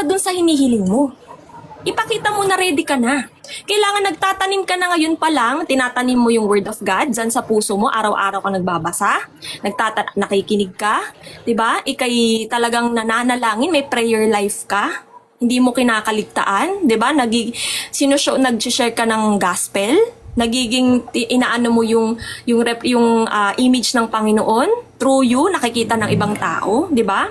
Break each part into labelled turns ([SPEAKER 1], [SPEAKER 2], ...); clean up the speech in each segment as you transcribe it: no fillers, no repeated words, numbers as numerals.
[SPEAKER 1] dun sa hinihiling mo. Ipakita mo na ready ka na. Kailangan nagtatanim ka na ngayon pa lang, tinatanim mo yung word of God dyan sa puso mo, araw-araw ka nagbabasa, nakikinig ka, 'di ba? Ikay talagang nananalangin, may prayer life ka. Hindi mo kinakaligtaan, 'di ba? Nag-share ka ng gospel, nagiging inaano mo yung image ng Panginoon through you, nakikita ng ibang tao, 'di ba?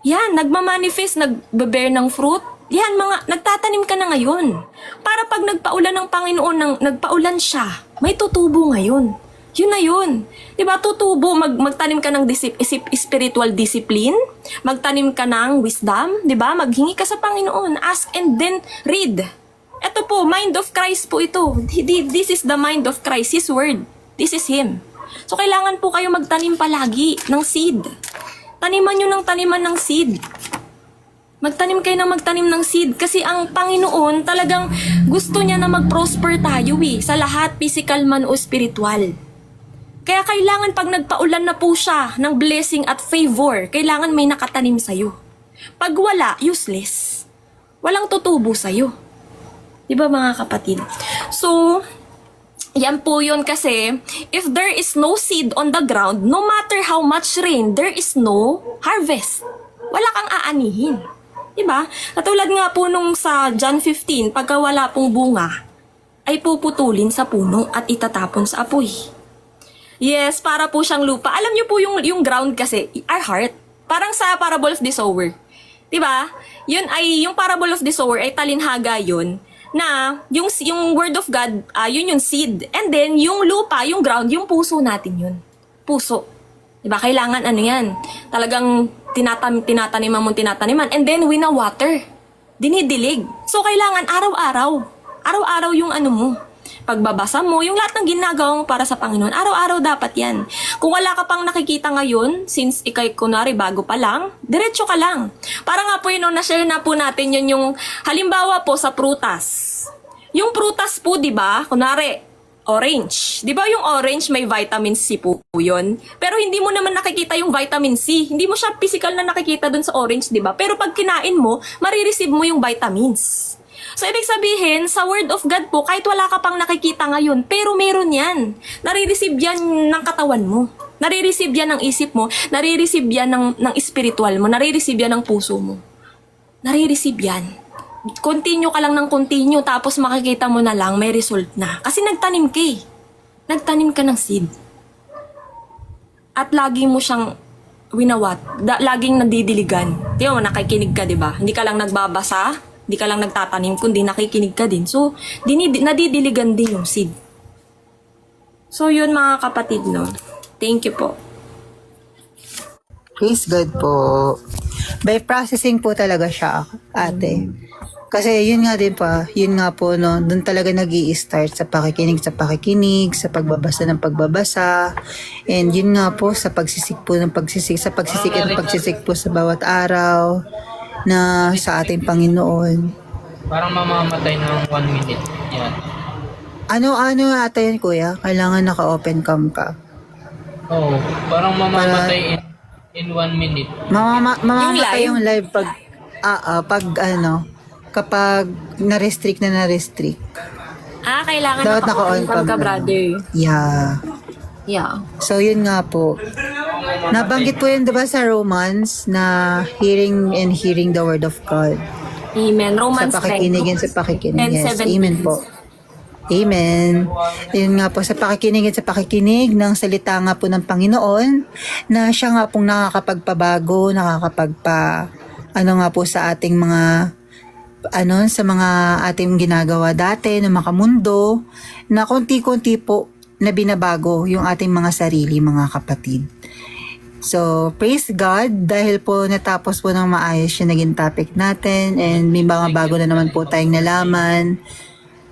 [SPEAKER 1] Yan, nagmamanifest, nagbe-bear ng fruit. Yan, nagtatanim ka na ngayon. Para pag nagpaulan ng Panginoon, nagpaulan siya, may tutubo ngayon. Yun na yun. Diba, tutubo, magtanim ka ng spiritual discipline, magtanim ka ng wisdom, diba, maghingi ka sa Panginoon, ask and then read. Ito po, mind of Christ po ito. This is the mind of Christ, His word. This is Him. So, kailangan po kayo magtanim palagi ng seed. Taniman nyo ng taniman ng seed. Magtanim kayo ng magtanim ng seed kasi ang Panginoon talagang gusto niya na mag-prosper tayo sa lahat, physical man o spiritual. Kaya kailangan pag nagpaulan na po siya ng blessing at favor, kailangan may nakatanim sa'yo. Pag wala, useless. Walang tutubo sa'yo. Diba mga kapatid? So, yan po yun kasi, if there is no seed on the ground, no matter how much rain, there is no harvest. Wala kang aanihin. Diba? Katulad nga po nung sa John 15, pagka wala pong bunga, ay puputulin sa puno at itatapon sa apoy. Yes, para po siyang lupa. Alam niyo po yung ground kasi, our heart. Parang sa parable of the sower. Diba? Yung parable of the sower ay talinhaga yun na yung word of God, yun yung seed. And then, yung lupa, yung ground, yung puso natin yun. Puso. Diba? Kailangan ano yan. Talagang tinataniman mo, and then wina-water. Dinidilig. So, kailangan araw-araw. Araw-araw yung ano mo. Pagbabasa mo, yung lahat ng ginagawa mo para sa Panginoon. Araw-araw dapat yan. Kung wala ka pang nakikita ngayon, since ikay kunwari bago pa lang, diretso ka lang. Para nga po yun, na-share na po natin yun yung halimbawa po sa prutas. Yung prutas po, di ba, kunwari, orange. Di ba yung orange may vitamin C po yun? Pero hindi mo naman nakikita yung vitamin C. Hindi mo siya physical na nakikita dun sa orange, di ba? Pero pag kinain mo, marireceive mo yung vitamins. So, ibig sabihin, sa Word of God po, kahit wala ka pang nakikita ngayon, pero meron yan. Nare-receive yan ng katawan mo. Nare-receive yan ng isip mo. Nare-receive yan ng spiritual mo. Nare-receive yan ng puso mo. Nare-receive yan. Continue ka lang ng continue, tapos makikita mo na lang, may result na. Kasi nagtanim ka eh. Nagtanim ka ng seed. At lagi mo siyang laging nadidiligan. Di ba, nakikinig ka, di ba? Hindi ka lang nagbabasa, hindi ka lang nagtatanim, kundi nakikinig ka din. So, nadidiligan din yung seed. So, yun mga kapatid, no? Thank you po.
[SPEAKER 2] Praise God po. By processing po talaga siya, ate. Kasi yun nga po, no, doon talaga nag-i-start sa pakikinig, sa pagbabasa ng pagbabasa, and yun nga po sa pagsisik po ng pagsisik, sa pagsisik po sa bawat araw na sa ating Panginoon.
[SPEAKER 3] Parang mamamatay ng 1 minute. Yan.
[SPEAKER 2] Ano ata yun, kuya? Kailangan naka-open cam ka.
[SPEAKER 3] Oo, parang mamamatay in 1 minute.
[SPEAKER 2] Mamamatay yung live pag kapag na-restrict.
[SPEAKER 1] Kailangan
[SPEAKER 2] Dapat
[SPEAKER 1] naka-on
[SPEAKER 2] naka-on
[SPEAKER 1] ka, brother.
[SPEAKER 2] Yeah.
[SPEAKER 1] Yeah.
[SPEAKER 2] So, yun nga po. Nabanggit po yun, diba, sa Romans na hearing the word of God.
[SPEAKER 1] Amen. Romans
[SPEAKER 2] Sa pakikinig and sa pakikinig. Yes.
[SPEAKER 1] 10:17.
[SPEAKER 2] Amen po. Amen. Yun nga po, sa pakikinig ng salita nga po ng Panginoon, na siya nga pong nakakapagpabago, nga po sa ating mga sa mga ating ginagawa dati na makamundo, na konti-konti po na binabago yung ating mga sarili, mga kapatid. So, praise God dahil po natapos po ng maayos yung naging topic natin, and may mga bago na naman po tayong nalaman,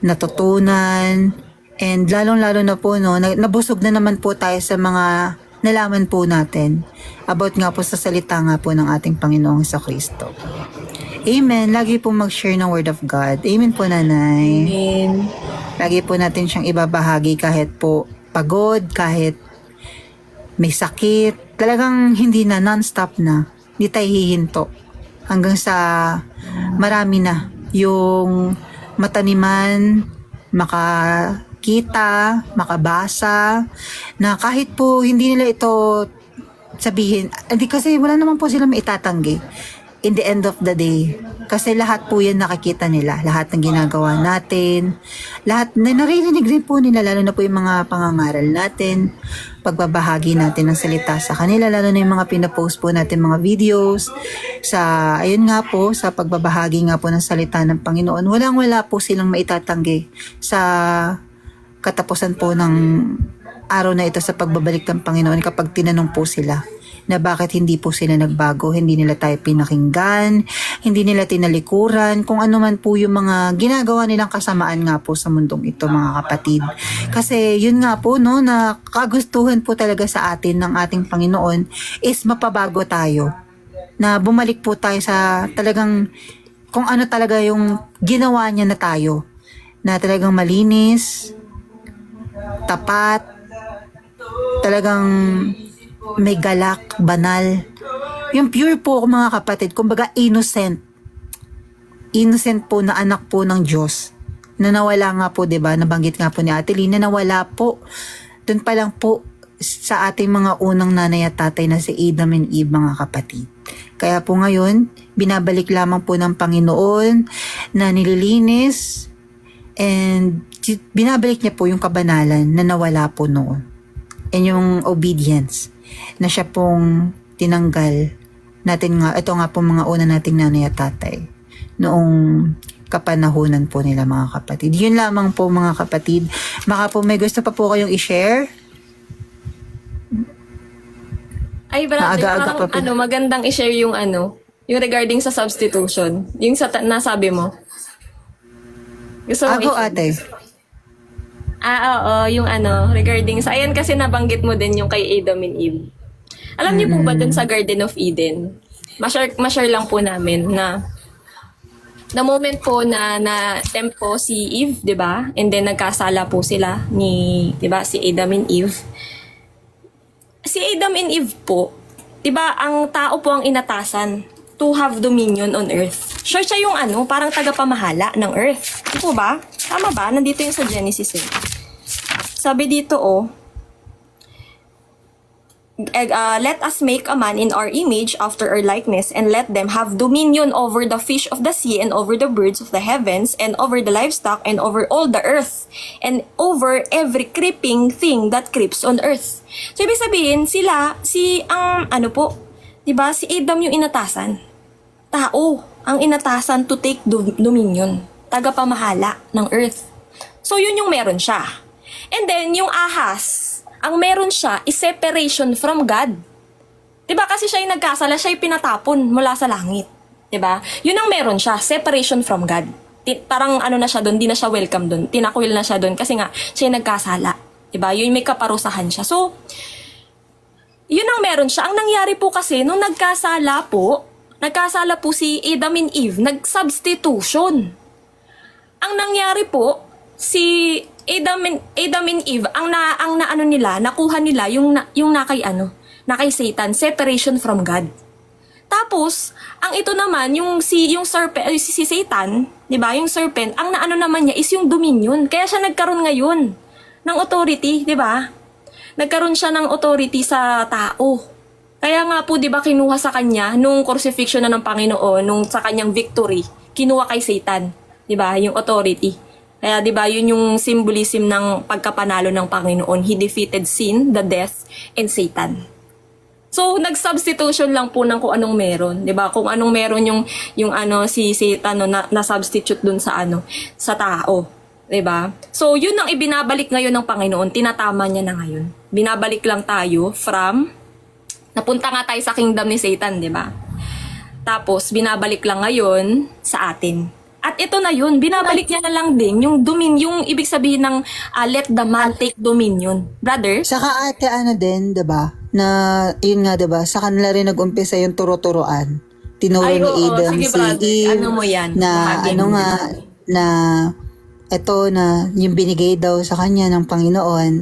[SPEAKER 2] natutunan, and lalong-lalo na po, no, nabusog na naman po tayo sa mga nalaman po natin about nga po sa salita nga po ng ating Panginoong Kristo. Amen. Lagi po mag-share ng Word of God. Amen po, Nanay.
[SPEAKER 1] Amen.
[SPEAKER 2] Lagi po natin siyang ibabahagi kahit po pagod, kahit may sakit. Talagang hindi na, non-stop na. Hindi tayo hihinto hanggang sa marami na yung mataniman, makakita, makabasa, na kahit po hindi nila ito sabihin, hindi kasi wala naman po sila maitatanggi in the end of the day. Kasi lahat po yan nakikita nila, lahat ng ginagawa natin, lahat na naririnig rin po nila, lalo na po yung mga pangangaral natin, pagbabahagi natin ng salita sa kanila, lalo na yung mga pinapost po natin mga videos, sa, ayun nga po, sa pagbabahagi nga po ng salita ng Panginoon, walang-wala po silang maitatanggi sa katapusan po ng araw na ito sa pagbabalik ng Panginoon kapag tinanong po sila na bakit hindi po sila nagbago, hindi nila tayo pinakinggan, hindi nila tinalikuran, kung ano man po yung mga ginagawa nilang kasamaan nga po sa mundong ito, mga kapatid. Kasi yun nga po, no, na kagustuhan po talaga sa atin ng ating Panginoon is mapabago tayo. Na bumalik po tayo sa talagang kung ano talaga yung ginawa niya na tayo. Na talagang malinis, tapat, talagang may galak, banal. Yung pure po mga kapatid, kumbaga innocent. Innocent po na anak po ng Diyos. Na nawala nga po, 'di ba? Nabanggit nga po ni Ate Lynn na nawala po. Doon pa lang po sa ating mga unang nanay at tatay na si Adam and Eve, mga kapatid. Kaya po ngayon, binabalik lamang po ng Panginoon na nililinis and binabalik niya po yung kabanalan na nawala po noon. And yung obedience na siya pong tinanggal natin nga, ito nga po mga una nating nanay at tatay noong kapanahunan po nila, mga kapatid. Yun lamang po, mga kapatid. Baka po may gusto pa po kayong i-share.
[SPEAKER 1] Ay, brother,
[SPEAKER 2] Maaga-aga
[SPEAKER 1] parang
[SPEAKER 2] pa po.
[SPEAKER 1] magandang i-share yung yung regarding sa substitution. Yung sa nasabi mo. Gusto mo
[SPEAKER 2] Ako, ate.
[SPEAKER 1] Oo, yung regarding sa, ayan kasi nabanggit mo din yung kay Adam and Eve. Alam niyo po ba dun sa Garden of Eden, ma-share lang po namin na the moment po na tempt po si Eve, 'di ba? And then nagkasala po sila ni, 'di ba, si Adam and Eve. Si Adam and Eve po, 'di ba, ang tao po ang inatasan to have dominion on earth. Sure siya yung parang tagapamahala ng earth. Di po ba? Tama ba? Nandito yung sa Genesis eh. Sabi dito let us make a man in our image after our likeness and let them have dominion over the fish of the sea and over the birds of the heavens and over the livestock and over all the earth and over every creeping thing that creeps on earth. So, ibig sabihin, diba, si Adam yung inatasan. Tao ang inatasan to take dominion. Tagapamahala ng earth. So, yun yung meron siya. And then, yung ahas, ang meron siya is separation from God. Diba? Kasi siya yung nagkasala, siya yung pinatapon mula sa langit. Diba? Yun ang meron siya, separation from God. Parang na siya doon, di na siya welcome doon. Tinakwil na siya doon kasi nga, siya yung nagkasala. Diba? Yun may kaparusahan siya. So, yun ang meron siya. Ang nangyari po kasi, nung nagkasala po si Adam and Eve, nag-substitution. Ang nangyari po, si Adam and Eve, nakuha nila yung nakay Satan, separation from God. Tapos, ang ito naman, si Satan, 'di ba? Yung serpent, ang naman niya is yung dominion. Kaya siya nagkaroon ngayon ng authority, 'di ba? Nagkaroon siya ng authority sa tao. Kaya nga po, 'di ba, kinuha sa kanya nung crucifixion na ng Panginoon, nung sa kanyang victory, kinuha kay Satan, 'di ba? Yung authority. Kaya 'di ba, yun yung symbolism ng pagkapanalo ng Panginoon. He defeated sin, the death, and Satan. So nag-substitution lang po ng kung anong meron, 'di ba? Kung anong meron yung si Satan na substitute dun sa sa tao, 'di ba? So yun ang ibinabalik ngayon ng Panginoon, tinatama niya na ngayon. Binabalik lang tayo from napunta nga tayo sa kingdom ni Satan, 'di ba? Tapos binabalik lang ngayon sa atin. At ito na yun, binabalik niya na lang din yung yung ibig sabihin ng let the man take dominion. Brother?
[SPEAKER 2] Saka ate din, 'di ba? Na yun nga, 'di ba? Sa kanila rin nag-umpisa yung turo-turoan. Tinuro
[SPEAKER 1] Ay,
[SPEAKER 2] ni
[SPEAKER 1] oo,
[SPEAKER 2] Adam
[SPEAKER 1] sige,
[SPEAKER 2] si
[SPEAKER 1] brother.
[SPEAKER 2] Eve.
[SPEAKER 1] Ano mo yan?
[SPEAKER 2] Na
[SPEAKER 1] Bahagi mo.
[SPEAKER 2] na eto na yung binigay daw sa kanya ng Panginoon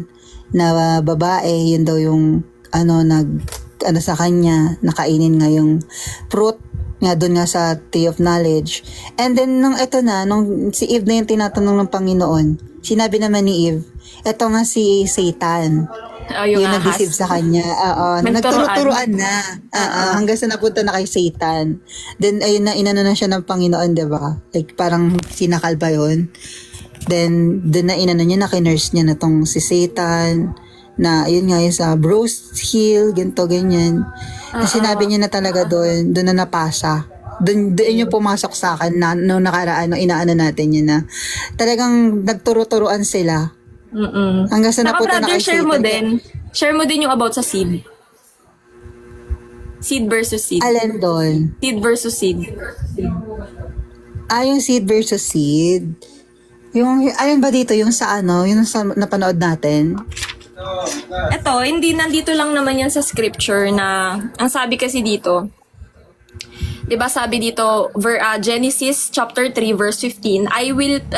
[SPEAKER 2] na babae, yun daw yung sa kanya nakainin nga yung fruit nga doon nga sa Tree of Knowledge. And then, nung si Eve na yung tinatanong ng Panginoon, sinabi naman ni Eve, eto nga si Satan.
[SPEAKER 1] Yung
[SPEAKER 2] Yung
[SPEAKER 1] ahas.
[SPEAKER 2] nag-deceive sa kanya. Nagturo-turuan na. Hanggang sa napunta na kay Satan. Then, ayun na, inano na siya ng Panginoon, diba? Like, parang sinakal ba yun? Then, doon na inano niya, nakinurse niya na tong si Satan, na, ayun nga, yung sa Bruce Hill, ganito, ganyan. Na sinabi niya na talaga doon na napasa. Doon yung pumasok sa akin na nung nakaraan, nung inaano natin yun na talagang nagturo-turuan sila. Hanggang sa napunta na
[SPEAKER 1] Brother,
[SPEAKER 2] kay Satan.
[SPEAKER 1] share mo din yung about sa seed. Seed versus seed.
[SPEAKER 2] Alin doon?
[SPEAKER 1] Seed versus seed.
[SPEAKER 2] Yung seed versus seed. Yung, alin ba dito? Yung sa yung sa napanood natin?
[SPEAKER 1] Ito, hindi nandito lang naman yan sa scripture na, ang sabi kasi dito, 'di ba sabi dito, Genesis chapter 3 verse 15,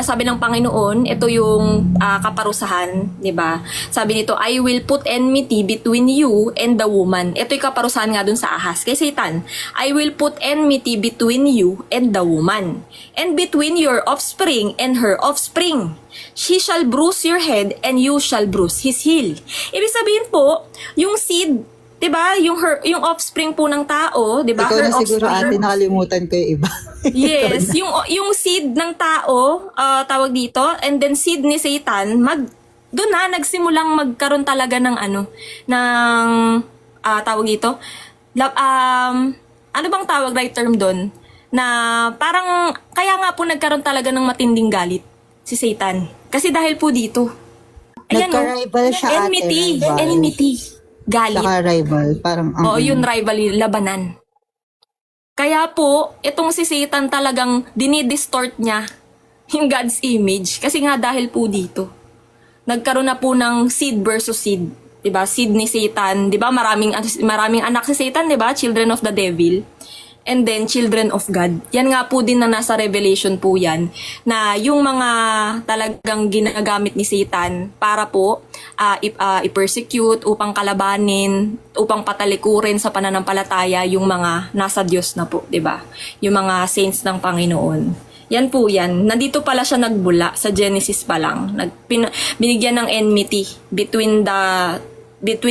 [SPEAKER 1] sabi ng Panginoon, ito yung kaparusahan, 'di ba? Sabi dito, I will put enmity between you and the woman. Ito yung kaparusahan nga dun sa ahas. Kay Satan, I will put enmity between you and the woman, and between your offspring and her offspring. She shall bruise your head and you shall bruise his heel. Ibig sabihin po, yung seed, 'di ba? Yung offspring po ng tao, 'di ba?
[SPEAKER 2] Ikaw na siguro ate, nakalimutan ko yung iba.
[SPEAKER 1] Yes, yung seed ng tao, tawag dito, and then seed ni Satan, doon na nagsimulang magkaroon talaga ng tawag dito, ano bang tawag, right term doon? Na parang, kaya nga po nagkaroon talaga ng matinding galit si Satan. Kasi dahil po dito.
[SPEAKER 2] Nagka-rival siya, ate, rival.
[SPEAKER 1] Enmity. Galit.
[SPEAKER 2] Saka rival, parang
[SPEAKER 1] Oo, yun rivalry, labanan. Kaya po, itong si Satan talagang dinidistort niya yung God's image. Kasi nga dahil po dito, nagkaroon na po ng seed versus seed. 'Di ba? Seed ni Satan, 'di ba? Maraming anak si Satan, 'di ba? Children of the devil. And then, children of God. Yan nga po din na nasa Revelation po yan, na yung mga talagang ginagamit ni Satan para po i-persecute, upang kalabanin, upang patalikurin sa pananampalataya yung mga nasa Diyos na po, 'di ba? Yung mga saints ng Panginoon. Yan po yan. Nandito pala siya nagbula sa Genesis pa lang. Binigyan ng enmity between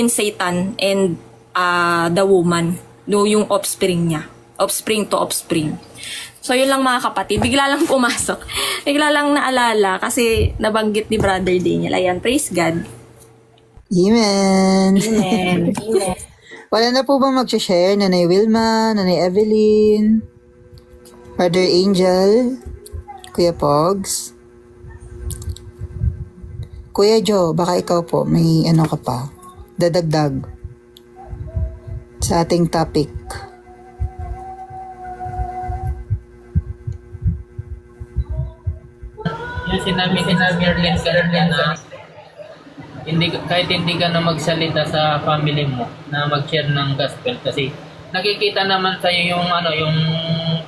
[SPEAKER 1] Satan and the woman, yung offspring niya. Offspring to offspring. So, yun lang mga kapatid. Bigla lang pumasok. Bigla lang naalala kasi nabanggit ni Brother Daniel. Ayan, praise God.
[SPEAKER 2] Amen.
[SPEAKER 1] Amen. Amen.
[SPEAKER 2] Wala na po bang mag-share? Nanay Wilma, Nanay Evelyn, Brother Angel, Kuya Pogs, Kuya Joe, baka ikaw po, may ka pa, dadagdag sa ating topic.
[SPEAKER 3] Yung sinabi Erlin kanina na kahit hindi ka na magsalita sa family mo na mag-share ng gospel kasi nakikita naman sa'yo yung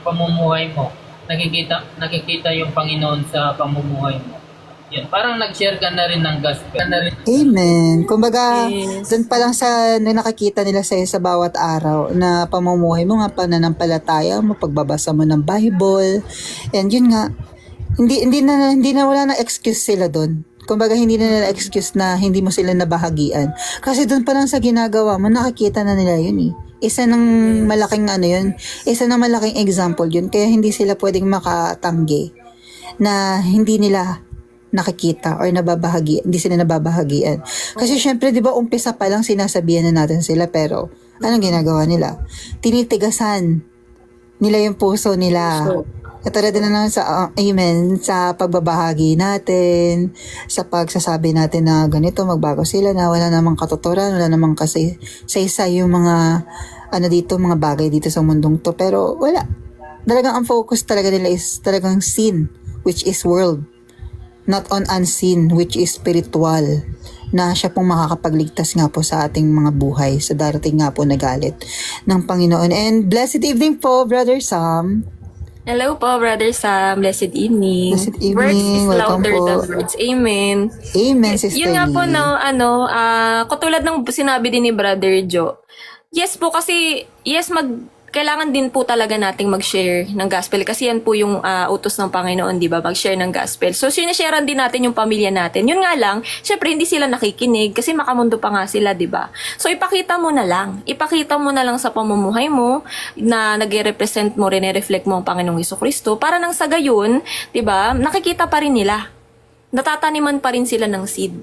[SPEAKER 3] pamumuhay mo. Nakikita yung Panginoon sa pamumuhay mo. Yan, parang nag-share ka na rin ng gospel.
[SPEAKER 2] Amen. Kumbaga,
[SPEAKER 1] Yes.
[SPEAKER 2] doon pa lang sa nakakita nila sa'yo sa bawat araw na pamumuhay mo nga, pananampalataya mo, pagbabasa mo ng Bible. And yun nga, hindi na wala na excuse sila doon. Kumbaga, hindi na nila excuse na hindi mo sila nabahagian. Kasi doon pa lang sa ginagawa mo, nakikita na nila yun eh. Isa ng malaking isa ng malaking example yun. Kaya hindi sila pwedeng makatanggi na hindi nila nakikita or hindi sila nababahagian. Kasi syempre, di ba, umpisa pa lang sinasabihan na natin sila, pero anong ginagawa nila? Tinitigasan nila yung puso nila. Katulad na lang sa amen, sa pagbabahagi natin, sa pagsasabi natin na ganito, magbago sila, na wala namang katuturan, wala namang kasay-say yung mga mga bagay dito sa mundong to. Pero wala. Talagang ang focus talaga nila is talagang sin, which is world. Not on unseen, which is spiritual. Na siya pong makakapagligtas nga po sa ating mga buhay, sa darating nga po na galit ng Panginoon. And blessed evening po, Brother Sam.
[SPEAKER 1] Hello po, Brother Sam. Blessed evening.
[SPEAKER 2] Blessed evening.
[SPEAKER 1] Words is
[SPEAKER 2] Welcome
[SPEAKER 1] louder
[SPEAKER 2] po.
[SPEAKER 1] than words. Amen.
[SPEAKER 2] Amen, Sister
[SPEAKER 1] Yun nga po,
[SPEAKER 2] Lee.
[SPEAKER 1] katulad ng sinabi din ni Brother Joe. Yes po, kasi, kailangan din po talaga nating mag-share ng gospel kasi yan po yung utos ng Panginoon, di ba? Mag-share ng gospel. So, sinasharean din natin yung pamilya natin. Yun nga lang, syempre hindi sila nakikinig kasi makamundo pa nga sila, di ba? So, ipakita mo na lang. Ipakita mo na lang sa pamumuhay mo na nag-represent mo, rin-reflect mo ang Panginoong Jesucristo para nang sa gayon, di ba, nakikita pa rin nila. Natataniman pa rin sila ng seed.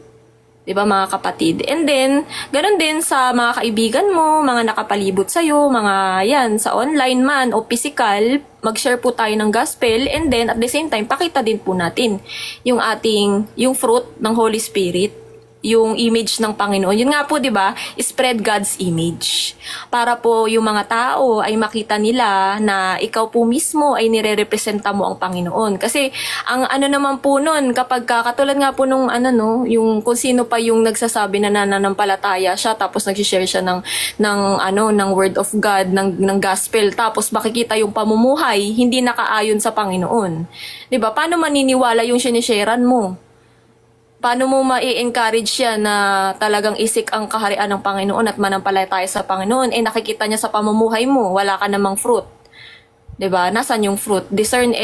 [SPEAKER 1] 'Di ba mga kapatid? And then, ganoon din sa mga kaibigan mo, mga nakapalibot sa iyo, mga yan sa online man o physical, mag-share po tayo ng gospel and then at the same time pakita din po natin yung fruit ng Holy Spirit, yung image ng Panginoon. Yun nga po, 'di ba? Spread God's image. Para po yung mga tao ay makita nila na ikaw po mismo ay nirerepresenta mo ang Panginoon. Kasi ang ano naman po nun, kapag katulad nga po nung yung kung sino pa yung nagsasabi na nananampalataya siya tapos nag-share siya ng word of God, ng gospel, tapos makikita yung pamumuhay hindi nakaayon sa Panginoon. 'Di ba? Paano maniniwala yung sinisharean mo? Paano mo ma-encourage siya na talagang isik ang kaharian ng Panginoon at manampalataya sa Panginoon? Eh nakikita niya sa pamumuhay mo, wala ka namang fruit. 'Di ba? Nasaan yung fruit? Discern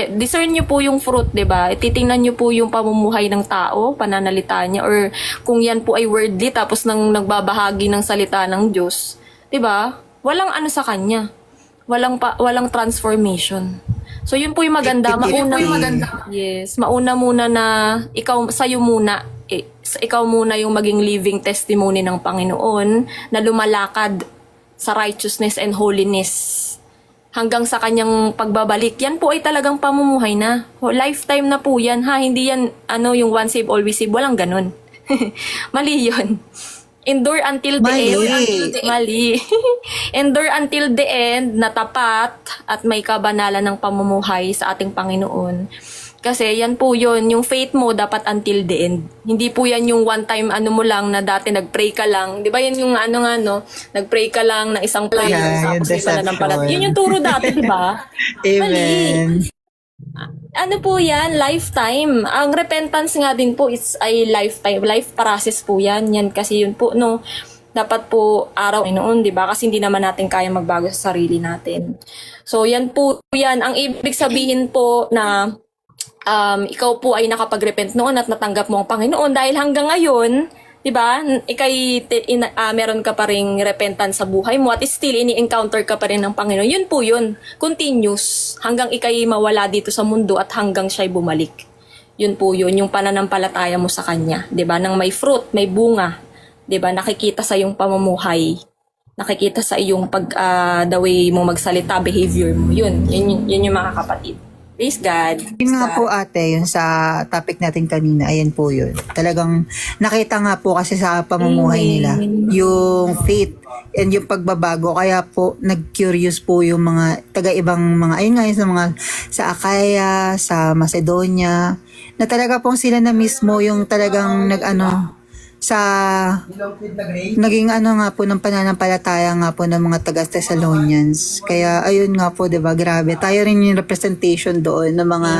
[SPEAKER 1] niyo po yung fruit, 'di ba? Titingnan niyo po yung pamumuhay ng tao, pananalita niya, or kung yan po ay worldly tapos nang nagbabahagi ng salita ng Diyos, 'di ba? Walang ano sa kanya. Walang transformation. So yun po yung maganda, mauna muna na ikaw muna yung maging living testimony ng Panginoon na lumalakad sa righteousness and holiness hanggang sa kanyang pagbabalik. Yan po ay talagang pamumuhay na. Lifetime na po yan, ha? Hindi yan yung once save always save, walang ganun. Mali yun. Endure until the end. Mali. Endure until the end na tapat at may kabanalan ng pamumuhay sa ating Panginoon. Kasi yan po yun, yung faith mo dapat until the end. Hindi po yan yung one time mo lang na dati nagpray ka lang. Di ba yan yung nagpray ka lang ng isang prayer tapos may pananampalataya. Yun yung turo dati, di ba?
[SPEAKER 2] Amen.
[SPEAKER 1] Ano po yan? Lifetime. Ang repentance nga din po is ay lifetime. Life process po yan. Yan kasi yun po, dapat po araw noon, di ba? Kasi hindi naman natin kaya magbago sa sarili natin. So, yan po yan. Ang ibig sabihin po na ikaw po ay nakapag-repent noon at natanggap mo ang Panginoon dahil hanggang ngayon, di ba? Meron ka pa ring repentance sa buhay mo at still ini-encounter ka pa rin ng Panginoon. Yun po yun. Continuous. Hanggang ikay mawala dito sa mundo at hanggang siya'y bumalik. Yun po yun. Yung pananampalataya mo sa Kanya. Di ba? Nang may fruit, may bunga. Di ba? Nakikita sa iyong pamumuhay. Nakikita sa iyong the way mo magsalita, behavior mo. Yun yung mga kapatid. Praise God.
[SPEAKER 2] Yun nga po ate, yun sa topic natin kanina, ayan po yun. Talagang nakita nga po kasi sa pamumuhay nila, yung faith and yung pagbabago. Kaya po, nag-curious po yung mga taga-ibang mga, ayun nga yun sa Akaya, sa Macedonia, na talaga pong sila na mismo yung talagang naging nga po ng pananampalataya nga po ng mga taga-Thessalonians. Kaya ayun nga po, 'di ba? Grabe. Tayo rin yung representation doon ng mga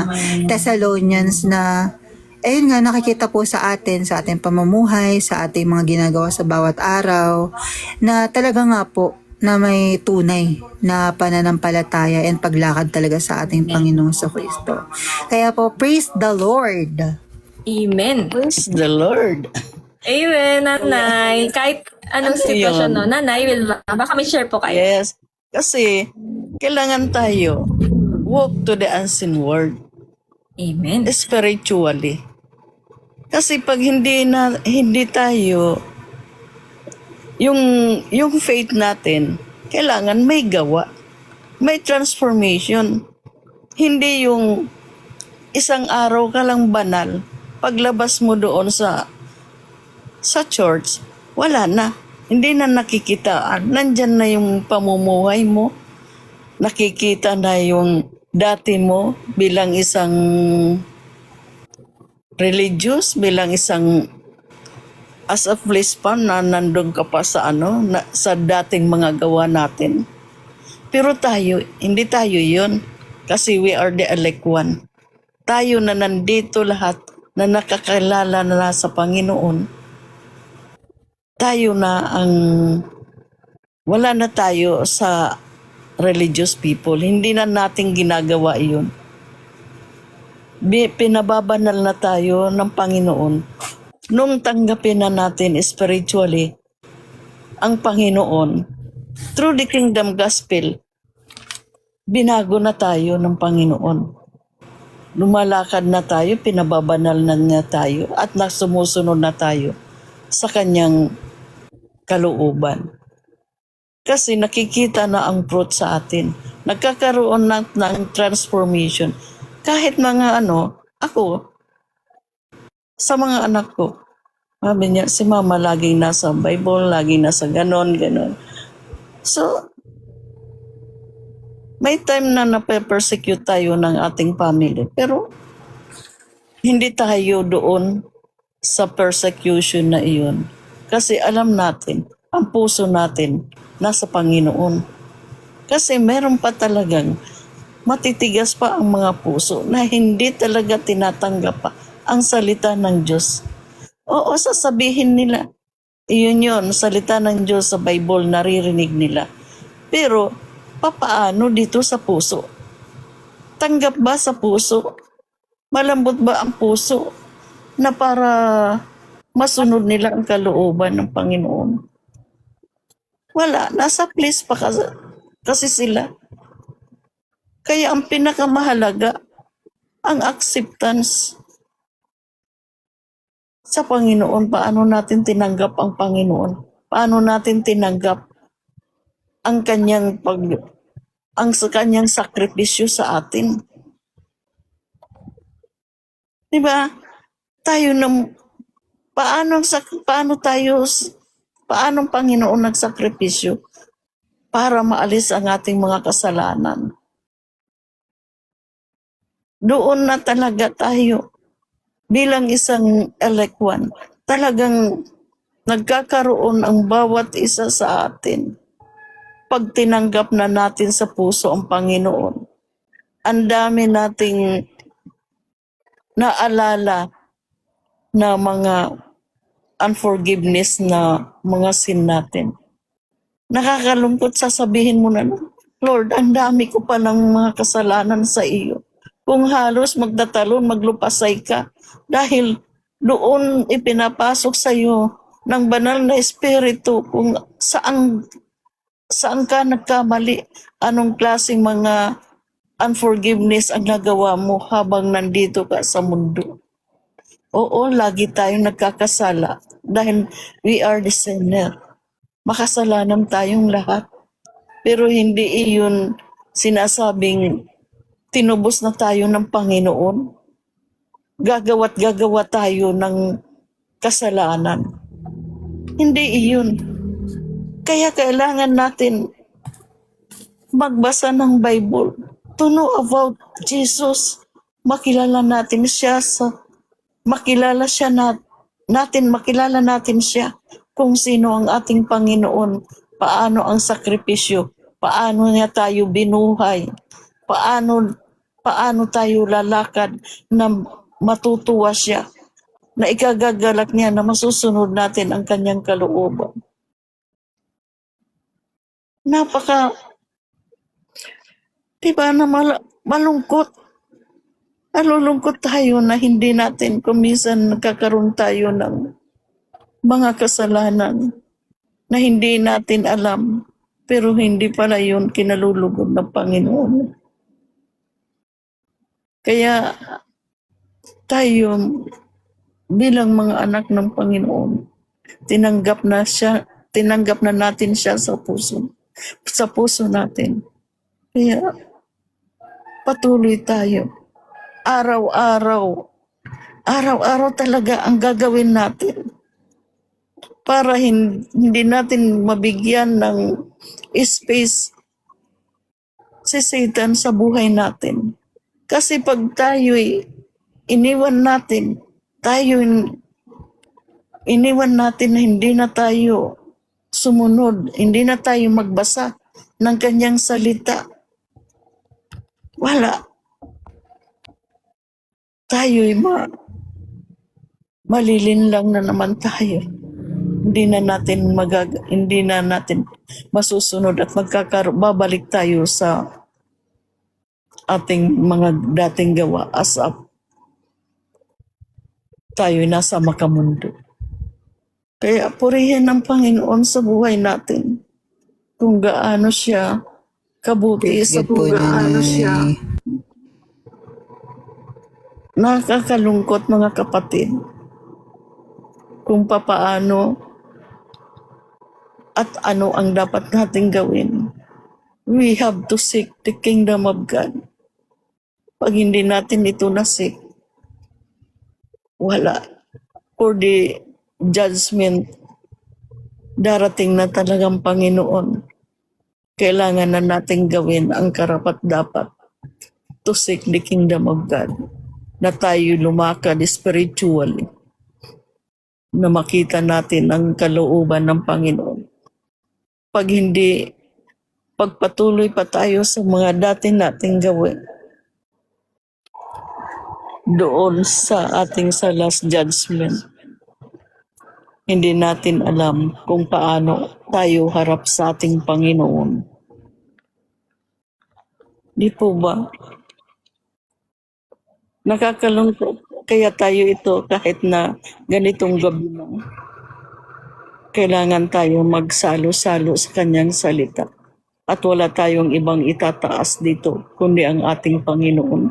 [SPEAKER 2] Thessalonians na ayun nga nakikita po sa ating pamumuhay, sa ating mga ginagawa sa bawat araw na talaga nga po na may tunay na pananampalataya and paglakad talaga sa ating Panginoong Jesucristo. Kaya po, praise the Lord.
[SPEAKER 1] Amen.
[SPEAKER 4] Praise the Lord.
[SPEAKER 1] Amen, nanay. Kahit anong sitwasyon,
[SPEAKER 4] yun?
[SPEAKER 1] Nanay, baka may share po kayo.
[SPEAKER 4] Yes. Kasi, kailangan tayo walk to the unseen world
[SPEAKER 1] Amen.
[SPEAKER 4] spiritually. Kasi pag hindi tayo, yung faith natin, kailangan may gawa. May transformation. Hindi yung isang araw ka lang banal, paglabas mo doon sa church, wala na. Hindi na nakikitaan. Nandyan na yung pamumuhay mo. Nakikita na yung dati mo bilang isang religious, bilang isang as a flesh pan na nandun ka pa sa sa dating mga gawa natin. Pero tayo, hindi tayo yun. Kasi we are the elect one. Tayo na nandito lahat na nakakilala na sa Panginoon. Tayo na wala na tayo sa religious people. Hindi na natin ginagawa iyon. Pinababanal na tayo ng Panginoon. Nung tanggapin na natin spiritually ang Panginoon, through the kingdom gospel, binago na tayo ng Panginoon. Lumalakad na tayo, pinababanal na niya tayo, at nasumusunod na tayo sa kanyang kalooban. Kasi nakikita na ang fruit sa atin. Nagkakaroon ng transformation. Kahit mga ako, sa mga anak ko, sabi niya, si mama laging nasa Bible, laging nasa ganon. So, may time na nape-persecute tayo ng ating family. Pero, hindi tayo doon sa persecution na iyon. Kasi alam natin, ang puso natin nasa Panginoon. Kasi meron pa talagang matitigas pa ang mga puso na hindi talaga tinatanggap pa ang salita ng Diyos. Oo, sasabihin nila. Iyon yun, salita ng Diyos sa Bible, naririnig nila. Pero, papaano dito sa puso? Tanggap ba sa puso? Malambot ba ang puso na para masunod nila ang kalooban ng Panginoon? Wala, nasa place pa kasi sila. Kaya ang pinakamahalaga, ang acceptance sa Panginoon. Paano natin tinanggap ang Panginoon? Paano natin tinanggap ang kanyang sakripisyo sa atin? Di ba? Tayo paano ang Panginoon nagsakripisyo para maalis ang ating mga kasalanan? Doon na talaga tayo bilang isang elect one. Talagang nagkakaroon ang bawat isa sa atin pag tinanggap na natin sa puso ang Panginoon. Ang dami nating naalala na mga unforgiveness na mga sin natin. Nakakalungkot, sasabihin mo na, Lord, ang dami ko pa ng mga kasalanan sa iyo. Kung halos magdatalon, maglupasay ka, dahil doon ipinapasok sa iyo ng banal na espiritu kung saan ka nagkamali, anong klaseng mga unforgiveness ang nagawa mo habang nandito ka sa mundo. Oo, lagi tayong nagkakasala dahil we are the sinner. Makasalanan tayong lahat. Pero hindi iyon sinasabing tinubos na tayo ng Panginoon. Gagawa tayo ng kasalanan. Hindi iyon. Kaya kailangan natin magbasa ng Bible. To know about Jesus. Makilala natin siya makilala natin siya kung sino ang ating Panginoon, paano ang sakripisyo, paano niya tayo binuhay, paano tayo lalakad na matutuwa siya, na ikagagalak niya na masusunod natin ang kanyang kalooban. Diba na malungkot. Nalulungkot tayo na hindi natin kuminsan nagkakaroon tayo ng mga kasalanan na hindi natin alam, pero hindi pala yun kinalulugod ng Panginoon. Kaya tayo bilang mga anak ng Panginoon, tinanggap na natin siya sa puso natin. Kaya patuloy tayo. Araw-araw talaga ang gagawin natin para hindi natin mabigyan ng space si Satan sa buhay natin. Kasi pag tayo'y iniwan natin na hindi na tayo sumunod, hindi na tayo magbasa ng kanyang salita, wala. Tayo'y malilinlang na naman tayo. hindi na natin masusunod at babalik tayo sa ating mga dating gawa as a tayo nasa makamundo. Kaya purihin ng Panginoon sa buhay natin kung gaano siya kabuti
[SPEAKER 2] Praise
[SPEAKER 4] sa
[SPEAKER 2] God po,
[SPEAKER 4] kung gaano
[SPEAKER 2] Nanay.
[SPEAKER 4] siya nakakalungkot, mga kapatid, kung papaano at ano ang dapat nating gawin. We have to seek the kingdom of God. Pag hindi natin ito nasik, wala. For the judgment, darating na talagang Panginoon. Kailangan na nating gawin ang karapat-dapat to seek the kingdom of God. Na tayo lumakad spiritually. Na makita natin ang kalooban ng Panginoon. Pag hindi, pagpatuloy pa tayo sa mga dati nating gawin, doon sa ating sa last judgment, hindi natin alam kung paano tayo harap sa ating Panginoon. Di po ba? Nakakalungkot. Kaya tayo ito kahit na ganitong gabi na, kailangan tayo magsalo-salo sa kanyang salita. At wala tayong ibang itataas dito, kundi ang ating Panginoon,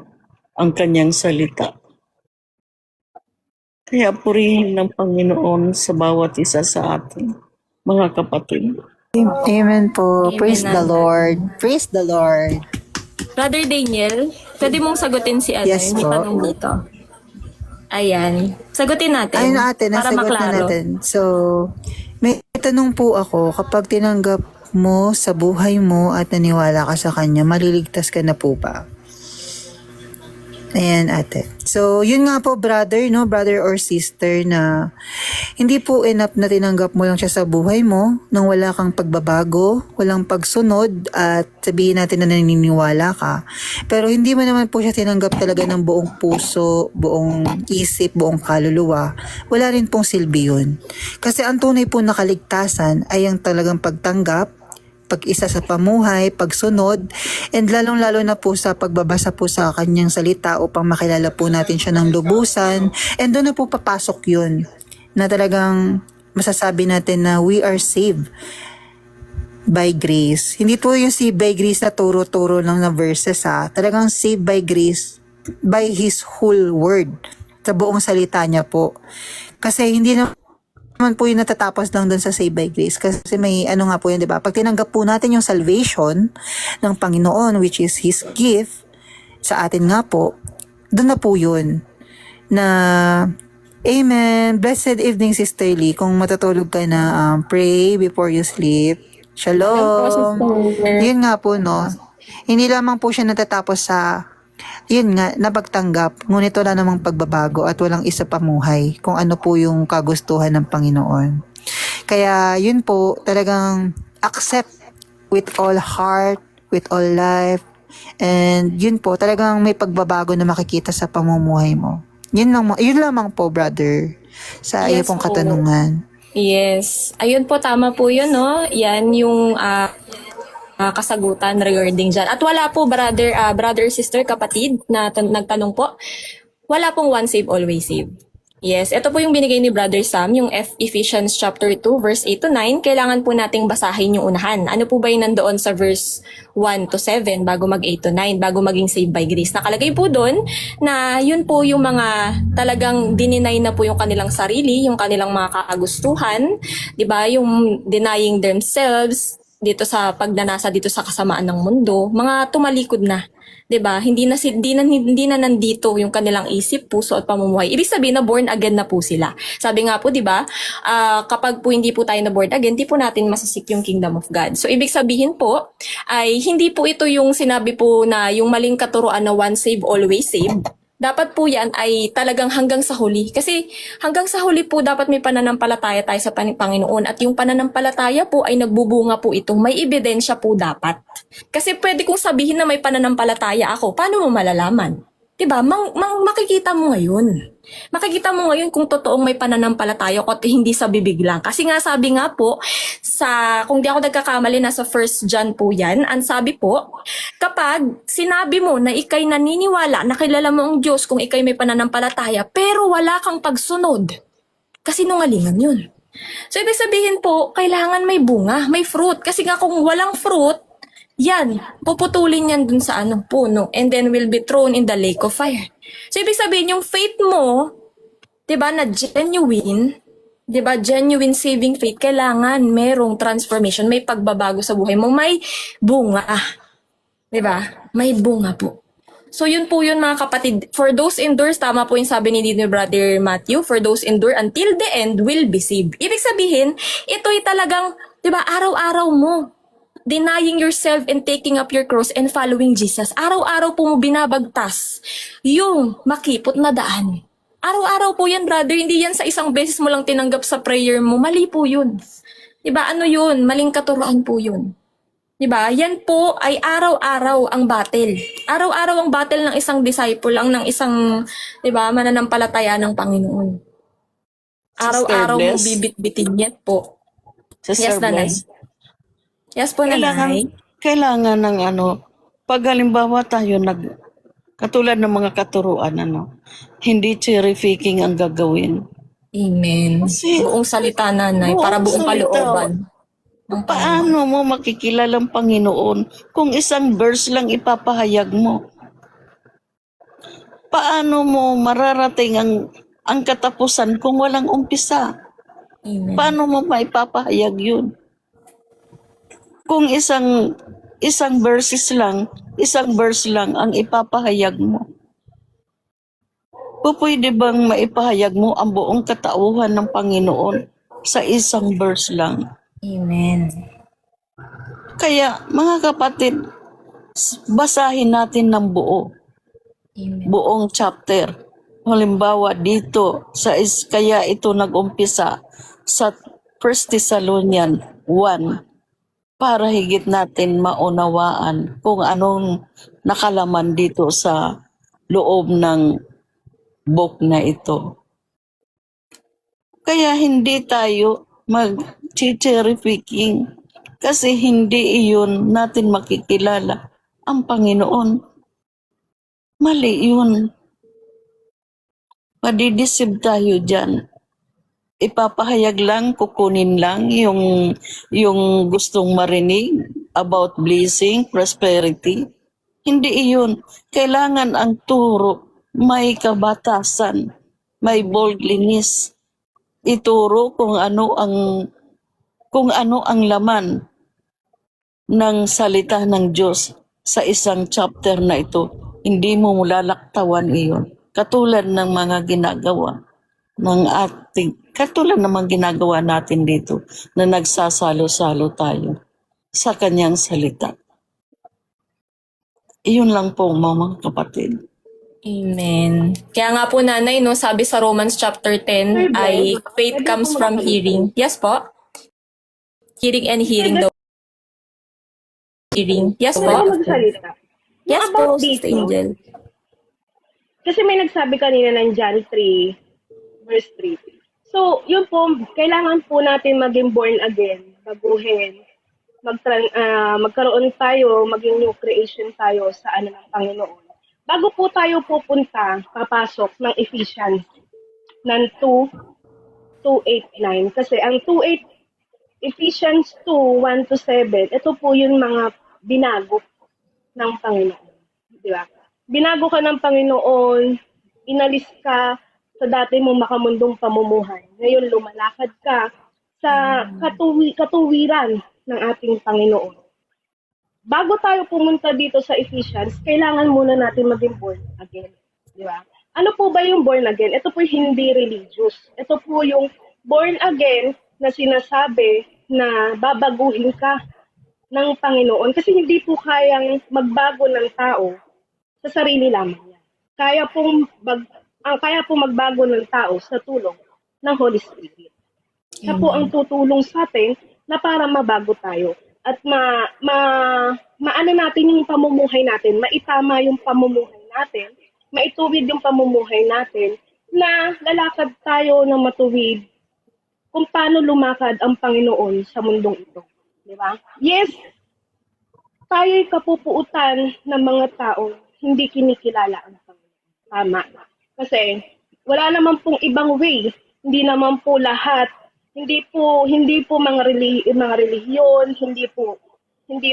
[SPEAKER 4] ang kanyang salita. Kaya purihin ng Panginoon sa bawat isa sa atin, mga kapatid.
[SPEAKER 2] Amen po.
[SPEAKER 1] Amen,
[SPEAKER 2] Praise the
[SPEAKER 1] Nanay.
[SPEAKER 2] Lord. Praise the Lord.
[SPEAKER 1] Brother Daniel, pwede mong sagutin si
[SPEAKER 2] Yes
[SPEAKER 1] yung
[SPEAKER 2] po.
[SPEAKER 1] tanong dito. Ayan. Sagutin natin.
[SPEAKER 2] Ayun ate,
[SPEAKER 1] para
[SPEAKER 2] nasagot na
[SPEAKER 1] maklaro.
[SPEAKER 2] natin. So, may tanong po ako, kapag tinanggap mo sa buhay mo at naniwala ka sa kanya, maliligtas ka na po ba? Ayan ate. So, yun nga po brother, no? Brother or sister na hindi po enough na tinanggap mo lang siya sa buhay mo nang wala kang pagbabago, walang pagsunod at sabihin natin na naniniwala ka. Pero hindi mo naman po siya tinanggap talaga ng buong puso, buong isip, buong kaluluwa. Wala rin pong silbi yun. Kasi ang tunay po na kaligtasan ay ang talagang pagtanggap, pag-isa sa pamuhay, pagsunod, and lalong-lalo na po sa pagbabasa po sa kanyang salita upang makilala po natin siya ng lubusan. And doon na po papasok yun, na talagang masasabi natin na we are saved by grace. Hindi po yung saved by grace na turo-turo lang na verses ha. Talagang saved by grace by His whole word. Sa buong salita niya po. Kasi hindi naman po yung natatapos lang dun sa save by grace. Kasi may ano nga po yun, di ba? Pag tinanggap po natin yung salvation ng Panginoon, which is His gift sa atin nga po, dun na po yun. Na, Amen. Blessed evening, Sister Lee. Kung matutulog ka na, pray before you sleep. Shalom. Yun nga po, no? Hindi lamang po siya natatapos sa yun nga, napagtanggap, ngunit wala namang pagbabago at walang isa pamuhay kung ano po yung kagustuhan ng Panginoon. Kaya yun po, talagang accept with all heart, with all life, and yun po, talagang may pagbabago na makikita sa pamumuhay mo. Yun lamang po, brother, sa iyo
[SPEAKER 1] Yes
[SPEAKER 2] pong
[SPEAKER 1] po.
[SPEAKER 2] katanungan.
[SPEAKER 1] Yes. Ayun po, tama po yun, no? Yan yung kasagutan regarding dyan. At wala po, brother, sister, kapatid, na nagtanong po. Wala pong one save, always save. Yes, ito po yung binigay ni Brother Sam, yung Ephesians chapter 2, verse 8 to 9. Kailangan po nating basahin yung unahan. Ano po ba yung nandoon sa verse 1 to 7 bago mag 8 to 9, bago maging saved by grace? Nakalagay po doon na yun po yung mga talagang dininay na po yung kanilang sarili, yung kanilang mga kagustuhan, di ba? Yung denying themselves, dito sa pagnanasa dito sa kasamaan ng mundo, mga tumalikod na, 'di ba? Hindi na nandito yung kanilang isip, puso at pamumuhay. Ibig sabihin na born again na po sila. Sabi nga po, 'di ba? Kapag po hindi po tayo na born again, hindi po natin masisik yung kingdom of God. So ibig sabihin po ay hindi po ito yung sinabi po na yung maling katuruan na one save always save. Dapat po yan ay talagang hanggang sa huli. Kasi hanggang sa huli po dapat may pananampalataya tayo sa Panginoon. At yung pananampalataya po ay nagbubunga po ito. May ebidensya po dapat. Kasi pwede kong sabihin na may pananampalataya ako. Paano mo malalaman? Diba? Makikita mo ngayon. Makikita mo ngayon kung totoong may pananampalataya ko at hindi sa bibig lang. Kasi nga sabi nga po, kung di ako nagkakamali, nasa 1 John po yan, ang sabi po, kapag sinabi mo na ikay naniniwala, nakilala mo ang Diyos kung ikay may pananampalataya, pero wala kang pagsunod, kasinungalingan yun. So, ibig sabihin po, kailangan may bunga, may fruit. Kasi nga kung walang fruit, yan, puputulin yan dun sa puno and then will be thrown in the lake of fire. So, ibig sabihin, yung faith mo, diba, na genuine, diba, genuine saving faith, kailangan merong transformation, may pagbabago sa buhay mo, may bunga. Diba? May bunga po. So, yun po yun mga kapatid. For those endures, tama po yung sabi ni Brother Matthew, for those endure until the end will be saved. Ibig sabihin, ito'y talagang, diba, araw-araw mo denying yourself and taking up your cross and following Jesus. Araw-araw po mo binabagtas yung makipot na daan. Araw-araw po yan, brother. Hindi yan sa isang beses mo lang tinanggap sa prayer mo. Mali po yun. Diba? Ano yun? Maling katuruan po yun. Diba? Yan po ay araw-araw ang battle. Araw-araw ang battle ng isang disciple, ang ng isang, diba, mananampalataya ng Panginoon. Araw-araw mo
[SPEAKER 4] Bless.
[SPEAKER 1] bibit-bitin yan po.
[SPEAKER 4] Sister
[SPEAKER 1] Yes, Nanay.
[SPEAKER 4] Bless.
[SPEAKER 1] Yes po, Nanay.
[SPEAKER 4] Kailangan ng pag halimbawa tayo katulad ng mga katuruan, hindi cherry picking ang gagawin.
[SPEAKER 1] Amen.
[SPEAKER 4] Kasi-
[SPEAKER 1] Buong salita, Nanay, para buong
[SPEAKER 4] salita.
[SPEAKER 1] kalooban.
[SPEAKER 4] Paano mo makikilala ang Panginoon kung isang verse lang ipapahayag mo? Paano mo mararating ang katapusan kung walang umpisa?
[SPEAKER 1] Amen.
[SPEAKER 4] Paano mo maipapahayag yun? Kung isang verse lang ang ipapahayag mo. Pwede bang maipahayag mo ang buong katauhan ng Panginoon sa isang verse lang?
[SPEAKER 1] Amen.
[SPEAKER 4] Kaya, mga kapatid, basahin natin ng buo.
[SPEAKER 1] Amen.
[SPEAKER 4] Buong chapter. Halimbawa dito, kaya ito nag-umpisa sa 1 Thessalonians 1 para higit natin maunawaan kung anong nakalaman dito sa loob ng book na ito. Kaya hindi tayo mag-cherry picking kasi hindi iyon natin makikilala ang Panginoon. Mali yun. Madidisib tayo dyan. Ipapahayag lang, kukunin lang yung gustong marinig about blessing, prosperity. Hindi iyon. Kailangan ang turo, may kabatasan, may boldliness. Ituro kung ano ang laman ng salita ng Diyos sa isang chapter na ito. Hindi mo lalaktawan iyon. Katulad ng mga ginagawa katulad ng mga ginagawa natin dito na nagsasalo-salo tayo sa kanyang salita. Iyon lang po, mga kapatid.
[SPEAKER 1] Amen. Kaya nga po, Nanay, no, sabi sa Romans chapter 10 ay faith comes from hearing. Yes po? Hearing and hearing daw. Hearing. Yes po?
[SPEAKER 5] Ako magsalita.
[SPEAKER 1] Yes po,
[SPEAKER 5] About
[SPEAKER 1] Sister
[SPEAKER 5] dito,
[SPEAKER 1] Angel.
[SPEAKER 5] kasi may nagsabi kanina ng John 3, verse 3. So, yun po, kailangan po natin maging born again, baguhin, magkaroon tayo, maging new creation tayo sa ng Panginoon. Bago po tayo papasok ng Ephesians ng 2:8-9. Kasi ang Ephesians 2:1-7, ito po yung mga binago ng Panginoon. Di ba? Binago ka ng Panginoon, inalis ka sa dati mong makamundong pamumuhay. Ngayon lumalakad ka sa katuwiran ng ating Panginoon. Bago tayo pumunta dito sa Ephesians, kailangan muna natin maging born again. Di ba? Ano po ba yung born again? Ito po hindi religious. Ito po yung born again na sinasabi na babaguhin ka ng Panginoon. Kasi hindi po kayang magbago ng tao sa sarili lamang niya. Kaya pong magbago ng tao sa tulong ng Holy Spirit. Siya po ang tutulong sa atin na para mabago tayo at maano natin yung pamumuhay natin, maitama yung pamumuhay natin, maituwid yung pamumuhay natin na lalakad tayo ng matuwid kung paano lumakad ang Panginoon sa mundong ito. Di ba? Yes, tayo'y kapupuutan ng mga tao hindi kinikilala ang Panginoon. Tama. Kasi wala naman pong ibang way. Hindi naman po lahat, hindi po mga relihiyon, hindi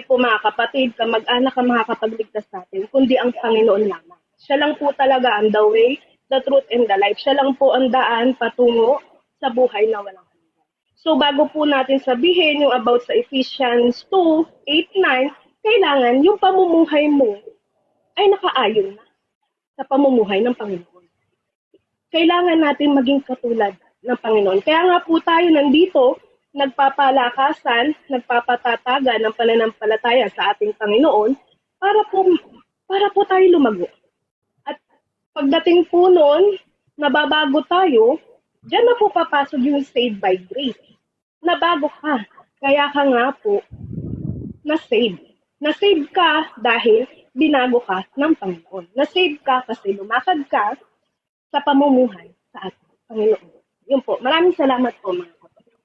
[SPEAKER 5] po mga kapatid, kamag-anak ang makakapagligtas sa atin, kundi ang Panginoon lamang. Siya lang po talaga ang the way, the truth, and the life. Siya lang po ang daan patungo sa buhay na walang hanggan. So bago po natin sabihin yung about sa Ephesians 2:8-9, kailangan yung pamumuhay mo ay nakaayon na sa pamumuhay ng Panginoon. Kailangan natin maging katulad ng Panginoon. Kaya nga po tayo nandito, nagpapalakasan, nagpapatataga ng pananampalataya sa ating Panginoon para po tayo lumago. At pagdating po noon, nababago tayo, diyan na po papasok yung saved by grace. Nabago ka. Kaya ka nga po na-save. Na-save ka dahil binago ka ng Panginoon. Na-save ka kasi lumakad ka sa pamumuhay sa ating Panginoon. Yun po. Maraming salamat po mga kapatid.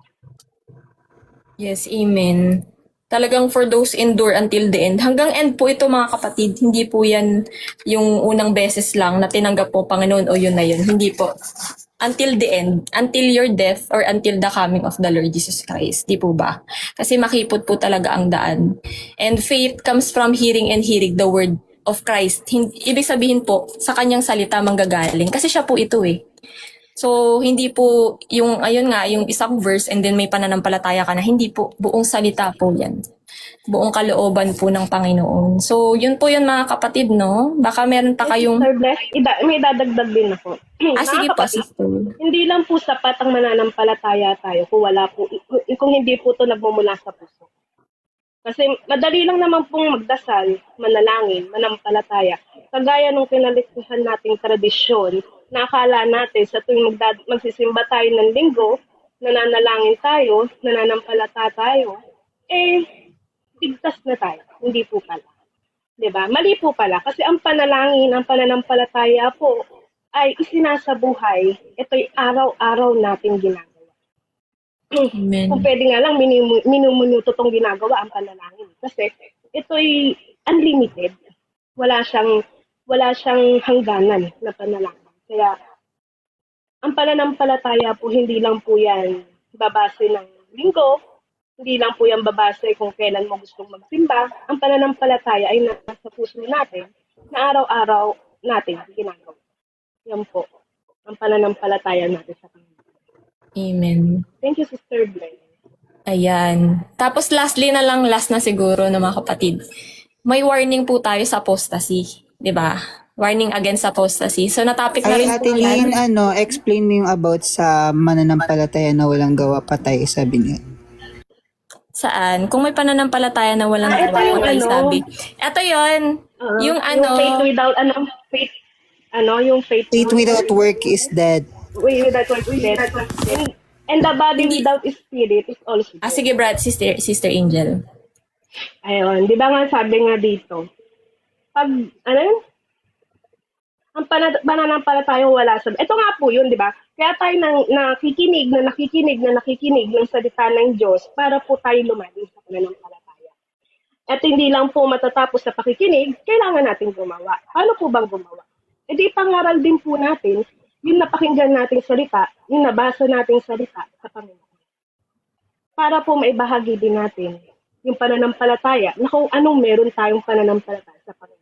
[SPEAKER 1] Yes, amen. Talagang for those endure until the end. Hanggang end po ito mga kapatid. Hindi po yan yung unang beses lang na tinanggap po Panginoon o yun na yun. Hindi po. Until the end. Until your death or until the coming of the Lord Jesus Christ. Di po ba? Kasi makipot po talaga ang daan. And faith comes from hearing and hearing the word of Christ. Ibig sabihin po, sa kanyang salita manggagaling. Kasi siya po ito eh. So, hindi po yung, ayun nga, yung isang verse and then may pananampalataya ka na, hindi po, buong salita po yan. Buong kalooban po ng Panginoon. So, yun po yun mga kapatid, no? Baka meron pa kayong...
[SPEAKER 5] Sir Bless, may dadagdag din ako.
[SPEAKER 1] sige
[SPEAKER 5] Mga
[SPEAKER 1] po,
[SPEAKER 5] kapatid,
[SPEAKER 1] sister.
[SPEAKER 5] hindi lang po sapat ang mananampalataya tayo kung hindi po ito nagmumula sa puso. Kasi madali lang naman pong magdasal, manalangin, manampalataya. Kagaya nung kinalistahan nating tradisyon, na akala natin sa tuwing magsisimba tayo ng linggo, nananalangin tayo, nananampalata tayo, ligtas na tayo. Hindi po pala. 'Di ba? Mali po pala. Kasi ang panalangin, ang pananampalataya po, ay isinasabuhay. Ito'y araw-araw nating ginagawa.
[SPEAKER 1] Amen.
[SPEAKER 5] Kung pwede nga lang, minumunuto itong ginagawa ang panalangin. Kasi ito'y unlimited. Wala siyang hangganan na panalangin. Kaya, ang pananampalataya po, hindi lang po yan babase ng linggo, hindi lang po yan babase kung kailan mo gustong magsimba. Ang pananampalataya ay nasa puso natin na araw-araw natin ginagawa. Yan po, ang pananampalataya natin sa Panginoon.
[SPEAKER 1] Amen.
[SPEAKER 5] Thank you, Sister Blaine.
[SPEAKER 1] Ayan. Tapos lastly na lang, last na siguro na mga kapatid. May warning po tayo sa apostasy. 'Di ba? Warning against apostasy. So natapik na
[SPEAKER 2] Ay,
[SPEAKER 1] rin
[SPEAKER 2] Ate
[SPEAKER 1] po yan.
[SPEAKER 2] Lynn, explain mo yung about sa mananampalataya na walang gawa patay, sabi niya.
[SPEAKER 1] Saan? Kung may pananampalataya na walang
[SPEAKER 5] ito
[SPEAKER 1] gawa,
[SPEAKER 5] yung
[SPEAKER 1] patay
[SPEAKER 5] ano.
[SPEAKER 1] sabi. Ito yun. Yung
[SPEAKER 5] faith without, yung faith
[SPEAKER 2] Faith without work is dead.
[SPEAKER 5] without work is dead. And the body without spirit is also dead.
[SPEAKER 1] sige Brad, Sister Angel.
[SPEAKER 5] Ayun, di ba nga sabi nga dito, pag, ang pananampalataya wala sa... Ito nga po yun, di ba? Kaya tayo nakikinig ng salita ng Diyos para po tayo lumalim sa pananampalataya. At hindi lang po matatapos sa pakikinig, kailangan natin gumawa. Paano po bang gumawa? E di pangaral din po natin yung napakinggan nating salita, yung nabasa nating salita sa Panginoon. Para po maibahagi din natin yung pananampalataya na kung anong meron tayong pananampalataya sa Panginoon.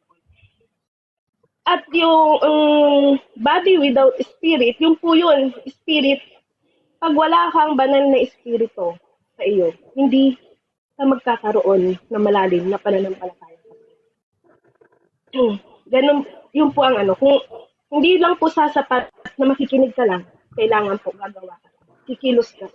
[SPEAKER 5] At yung body without spirit, yung po yun, spirit, pag wala kang banal na espiritu sa iyo, hindi ka magkakaroon ng malalim na pananampalataya. Ganun, yun po ang kung hindi lang po sasapat na makikinig ka lang, kailangan po gagawa ka. Kikilos ka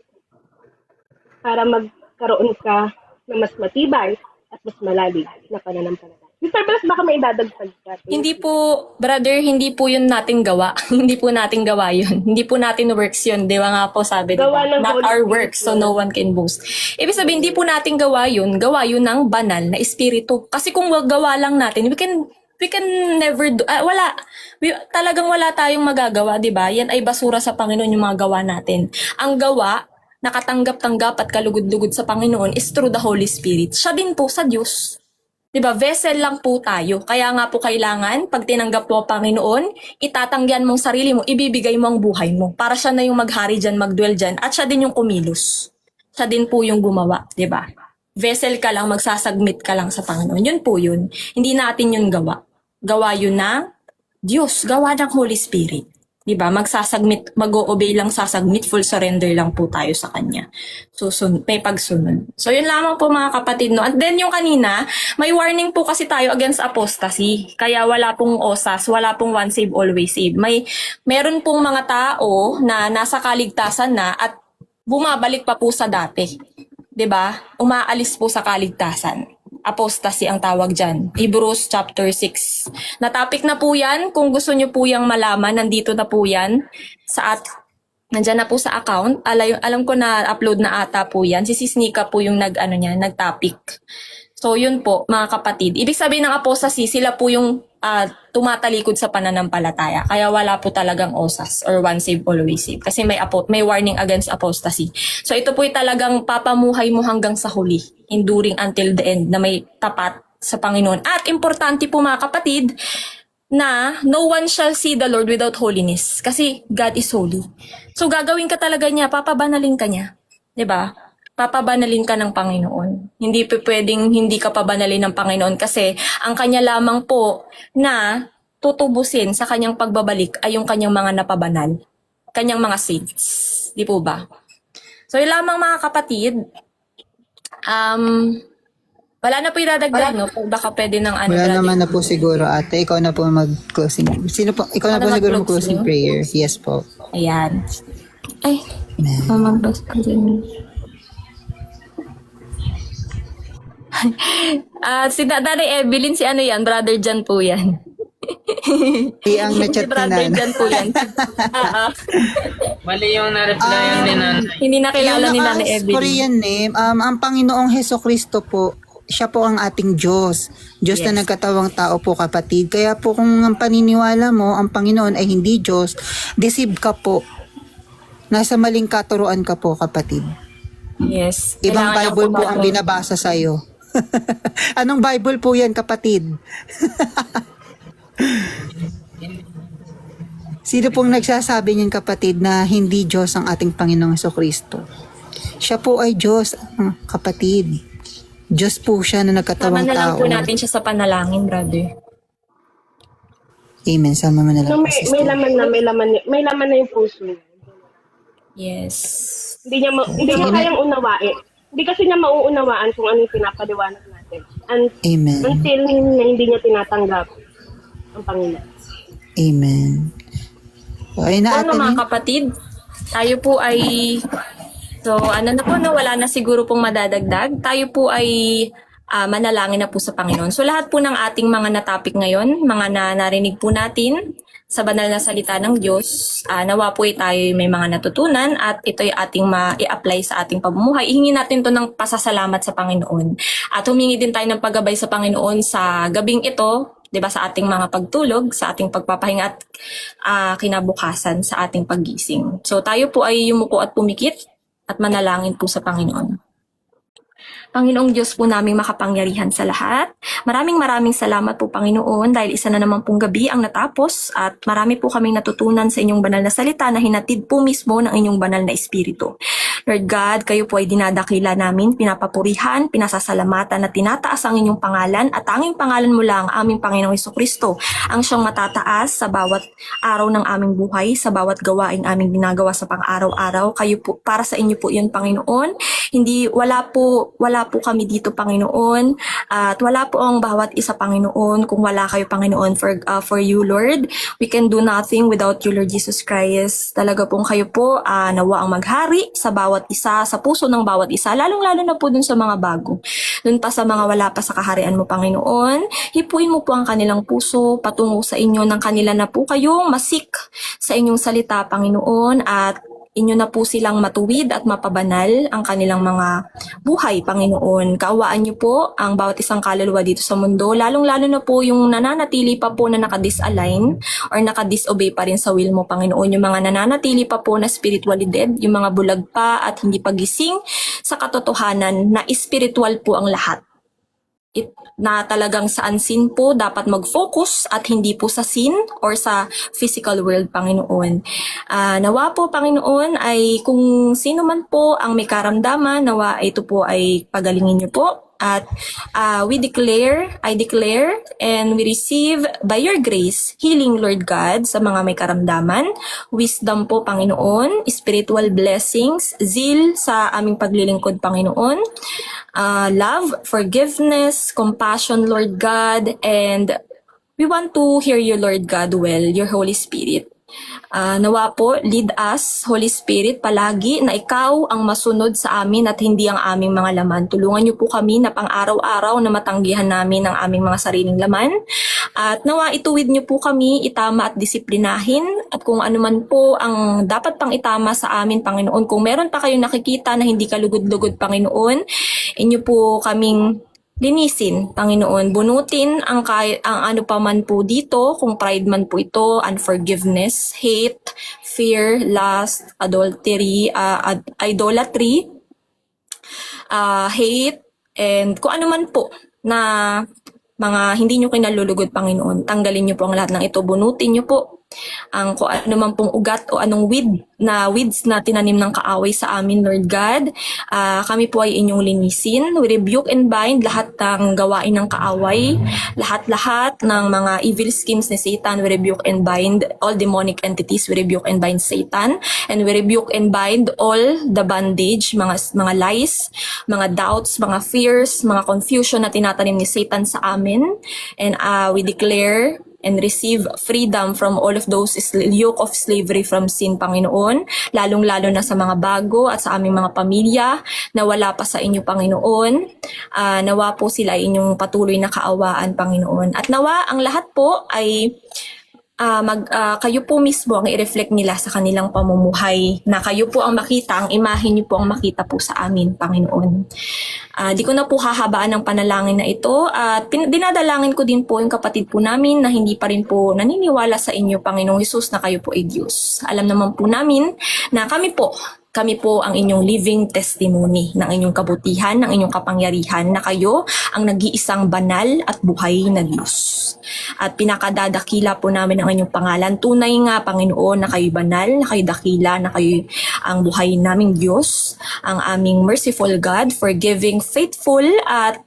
[SPEAKER 5] para magkaroon ka na mas matibay at mas malalim na pananampalataya. Mr. Blas, baka may dadagdag ka.
[SPEAKER 1] Hindi po, brother, hindi po yun nating gawa. Hindi po nating gawa yun. Hindi po natin works yun. Di ba nga po sabi, diba?
[SPEAKER 5] Gawa ng
[SPEAKER 1] Not
[SPEAKER 5] Holy
[SPEAKER 1] our
[SPEAKER 5] Spirit
[SPEAKER 1] works, so
[SPEAKER 5] yun.
[SPEAKER 1] no one can boast. Ibig sabihin, hindi po nating gawa yun ng banal na espiritu. Kasi kung gawa lang natin, we we can never do, talagang wala tayong magagawa, di ba? Yan ay basura sa Panginoon yung mga gawa natin. Ang gawa, nakatanggap-tanggap at kalugod-lugod sa Panginoon is through the Holy Spirit. Siya din po sa Diyos. Di ba? Vessel lang po tayo. Kaya nga po kailangan, pag tinanggap mo ang Panginoon, itatanggihan mong sarili mo, ibibigay mo ang buhay mo. Para siya na yung maghari dyan, magdwell dyan, at siya din yung kumilos. Siya din po yung gumawa, di ba? Vessel ka lang, magsasubmit ka lang sa Panginoon. Yun po yun. Hindi natin yun gawa. Gawa yun ng Diyos, gawa ng Holy Spirit. Diba? Magsasubmit, mag-o-obey lang, sasubmit, full surrender lang po tayo sa Kanya. So, may pagsunod. So, yun lamang po mga kapatid, no? And then yung kanina, may warning po kasi tayo against apostasy. Kaya wala pong OSAS, wala pong one save, always save. Meron pong mga tao na nasa kaligtasan na at bumabalik pa po sa dati. 'Di ba? Umaalis po sa kaligtasan. Apostasy ang tawag dyan. Hebrews chapter 6. Na-topic na po yan. Kung gusto nyo po yung malaman, nandito na po yan. Nandyan na po sa account. Alam ko na upload na ata po yan. Si Nika po yung nag-topic. So yun po, mga kapatid. Ibig sabihin ng apostasy, sila po yung tumatalikod sa pananampalataya. Kaya wala po talagang OSAS or one save, always save. Kasi may warning against apostasy. So ito po talagang papamuhay mo hanggang sa huli. Enduring until the end na may tapat sa Panginoon. At importante po mga kapatid, na no one shall see the Lord without holiness. Kasi God is holy. So gagawin ka talaga niya, papabanalin ka niya. 'Di ba? Papabanalin ka ng Panginoon. Hindi pwedeng hindi ka pabanalin ng Panginoon kasi ang kanya lamang po na tutubusin sa kanyang pagbabalik ay yung kanyang mga napabanal. Kanyang mga saints. Di po ba? So yun lamang mga kapatid. Wala na po idadagdag, no? Baka pwede ng ano.
[SPEAKER 2] Wala
[SPEAKER 1] brother.
[SPEAKER 2] naman na po siguro, ate. Ikaw na po mag-closing. Ikaw na po siguro mag-closing prayer. Yes po.
[SPEAKER 1] Ayan. Ay,
[SPEAKER 2] Amen.
[SPEAKER 1] mamabas ko din. Si Daddy Evelyn, si ano yan? Brother John po yan.
[SPEAKER 2] Ang
[SPEAKER 1] Si
[SPEAKER 2] na-chat na
[SPEAKER 1] Brother
[SPEAKER 2] na.
[SPEAKER 1] John po yan.
[SPEAKER 3] Mali yung na-replyan ni Nanay.
[SPEAKER 1] Hindi nakilala ni Nanay Evelyn.
[SPEAKER 2] Korean name, ang Panginoong Hesukristo po, siya po ang ating Diyos. Diyos
[SPEAKER 1] Yes.
[SPEAKER 2] na nagkatawang tao po, kapatid. Kaya po kung ang paniniwala mo, ang Panginoon ay hindi Diyos, deceive ka po. Nasa maling katuruan ka po, kapatid.
[SPEAKER 1] Yes.
[SPEAKER 2] Ibang
[SPEAKER 1] Kailangan
[SPEAKER 2] Bible
[SPEAKER 1] lang
[SPEAKER 2] po ang binabasa sa'yo. Anong Bible po yan, kapatid? Sino pong nagsasabi niyan, kapatid, na hindi Diyos ang ating Panginoong Hesukristo? Siya po ay Diyos, kapatid. Diyos po siya na
[SPEAKER 1] Sama
[SPEAKER 2] nagkatawang
[SPEAKER 1] na lang
[SPEAKER 2] tao.
[SPEAKER 1] po natin siya sa panalangin, brother.
[SPEAKER 2] Amen. Sama mo na lang.
[SPEAKER 5] No,
[SPEAKER 2] po, sister.
[SPEAKER 5] may laman na yung puso niya.
[SPEAKER 1] Yes.
[SPEAKER 5] Hindi niya kayang unawain. Hindi kasi niya mauunawaan kung ano yung pinapaliwanag natin.
[SPEAKER 2] Amen.
[SPEAKER 5] Until hindi niya tinatanggap ang Panginoon.
[SPEAKER 2] Amen. So, ayun na,
[SPEAKER 1] Ano
[SPEAKER 2] ate.
[SPEAKER 1] mga kapatid, tayo po ay, so ano na po, no, wala na siguro pong madadagdag. Tayo po ay manalangin na po sa Panginoon. So lahat po ng ating mga natapik ngayon, mga narinig po natin sa banal na salita ng Diyos, nawa po ay tayo may mga natutunan at ito ay ating ma-i-apply sa ating pamumuhay. Ihingi natin to ng pasasalamat sa Panginoon. At humingi din tayo ng paggabay sa Panginoon sa gabing ito, 'di ba, sa ating mga pagtulog, sa ating pagpapahinga at kinabukasan sa ating paggising. So tayo po ay yumuko at pumikit at manalangin po sa Panginoon. Panginoong Diyos po naming makapangyarihan sa lahat. Maraming salamat po, Panginoon, dahil isa na naman pong gabi ang natapos at marami po kaming natutunan sa inyong banal na salita na hinatid po mismo ng inyong banal na espiritu. Lord God, kayo po ay dinadakila namin, pinapapurihan, pinasasalamatan at tinataas ang inyong pangalan at tanging pangalan mo lang, aming Panginoong Hesukristo, ang siyang matataas sa bawat araw ng aming buhay, sa bawat gawain aming ginagawa sa pang-araw-araw. Kayo po, para sa inyo po yun, Panginoon. Wala po kami dito, Panginoon, at wala po ang bawat isa, Panginoon, kung wala kayo, Panginoon, for you, Lord. We can do nothing without you, Lord Jesus Christ. Talaga pong kayo po, nawa ang maghari sa bawat isa, sa puso ng bawat isa, lalong-lalo na po dun sa mga bago. Dun pa sa mga wala pa sa kaharian mo, Panginoon, hipuin mo po ang kanilang puso, patungo sa inyo ng kanila na po kayong masik sa inyong salita, Panginoon, at Inyo na po silang matuwid at mapabanal ang kanilang mga buhay, Panginoon. Kaawaan niyo po ang bawat isang kaluluwa dito sa mundo, lalong-lalo na po yung nananatili pa po na nakadisalign or nakadisobey pa rin sa will mo, Panginoon. Yung mga nananatili pa po na spiritually dead, yung mga bulag pa at hindi pagising sa katotohanan na spiritual po ang lahat. Na talagang sa unseen po dapat mag-focus at hindi po sa sin or sa physical world, Panginoon. Nawa po, Panginoon, ay kung sino man po ang may karamdaman, nawa ito po ay pagalingin niyo po. At I declare, and we receive by your grace, healing, Lord God, sa mga may karamdaman, wisdom po, Panginoon, spiritual blessings, zeal sa aming paglilingkod, Panginoon, love, forgiveness, compassion, Lord God, and we want to hear you, Lord God, well, your Holy Spirit. Nawa po, lead us, Holy Spirit, palagi na ikaw ang masunod sa amin at hindi ang aming mga laman. Tulungan niyo po kami na pang-araw-araw na matanggihan namin ang aming mga sariling laman. At nawa ituwid niyo po kami, itama at disiplinahin. At kung ano man po ang dapat pang itama sa amin, Panginoon, kung meron pa kayong nakikita na hindi kalugod-lugod, Panginoon, inyo po kaming linisin, Panginoon. Bunutin ang ano pa man po dito, kung pride man po ito, unforgiveness, hate, fear, lust, adultery, idolatry, hate, and kung ano man po na mga hindi nyo kinalulugod, Panginoon. Tanggalin nyo po ang lahat ng ito. Bunutin nyo po ang kung ano man pong ugat o anong weeds na tinanim ng kaaway sa amin, Lord God. Kami po ay inyong linisin. We rebuke and bind lahat ng gawain ng kaaway, lahat-lahat ng mga evil schemes ni Satan. We rebuke and bind all demonic entities. We rebuke and bind Satan. And we rebuke and bind all the bondage, mga lies, mga doubts, mga fears, mga confusion na tinatanim ni Satan sa amin. And we declare and receive freedom from all of those yoke of slavery from sin, Panginoon, lalong-lalo na sa mga bago at sa aming mga pamilya na wala pa sa inyo, Panginoon. Nawa po sila ay inyong patuloy na kaawaan, Panginoon. At nawa ang lahat po ay kayo po mismo ang i-reflect nila sa kanilang pamumuhay, na kayo po ang makita, ang imahe niyo po ang makita po sa amin, Panginoon. Di ko na po hahabaan ang panalangin na ito at dinadalangin ko din po yung kapatid po namin na hindi pa rin po naniniwala sa inyo, Panginoong Hesus, na kayo po ay Diyos. Alam naman po namin na kami po ang inyong living testimony ng inyong kabutihan, ng inyong kapangyarihan, na kayo ang nag-iisang banal at buhay na Diyos. At pinakadadakila po namin ang inyong pangalan. Tunay nga, Panginoon, na kayo banal, na kayo dakila, na kayo ang buhay naming Diyos, ang aming merciful God, forgiving, faithful, at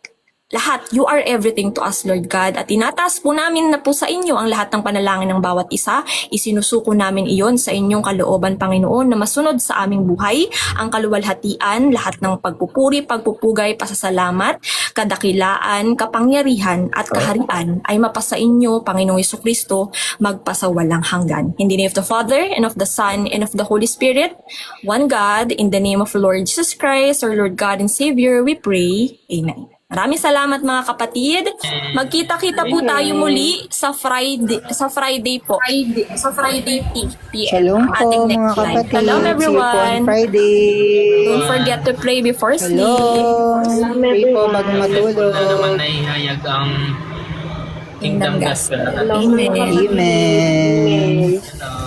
[SPEAKER 1] lahat. You are everything to us, Lord God. At tinataas po namin na po sa inyo ang lahat ng panalangin ng bawat isa. Isinusuko namin iyon sa inyong kalooban, Panginoon, na masunod sa aming buhay, ang kaluwalhatian, lahat ng pagpupuri, pagpupugay, pasasalamat, kadakilaan, kapangyarihan, at kaharian ay mapasa inyo, Panginoong Jesucristo, magpasawalang hanggan. In the name of the Father, and of the Son, and of the Holy Spirit, one God, in the name of Lord Jesus Christ, our Lord God and Savior, we pray. Amen. Maraming salamat, mga kapatid. Magkita-kita po tayo muli sa Friday po. Sa Friday PM.
[SPEAKER 2] Shalom po,
[SPEAKER 1] Ating
[SPEAKER 2] mga
[SPEAKER 1] next live.
[SPEAKER 2] kapatid.
[SPEAKER 1] Shalom,
[SPEAKER 2] See you po on
[SPEAKER 1] everyone.
[SPEAKER 2] Friday.
[SPEAKER 1] Don't forget to pray before sleep.
[SPEAKER 2] Shalom. Pray po bago matulog.
[SPEAKER 3] Na naman naihayag ang Kingdom Gospel.
[SPEAKER 1] Amen.
[SPEAKER 2] Amen.
[SPEAKER 3] Hello.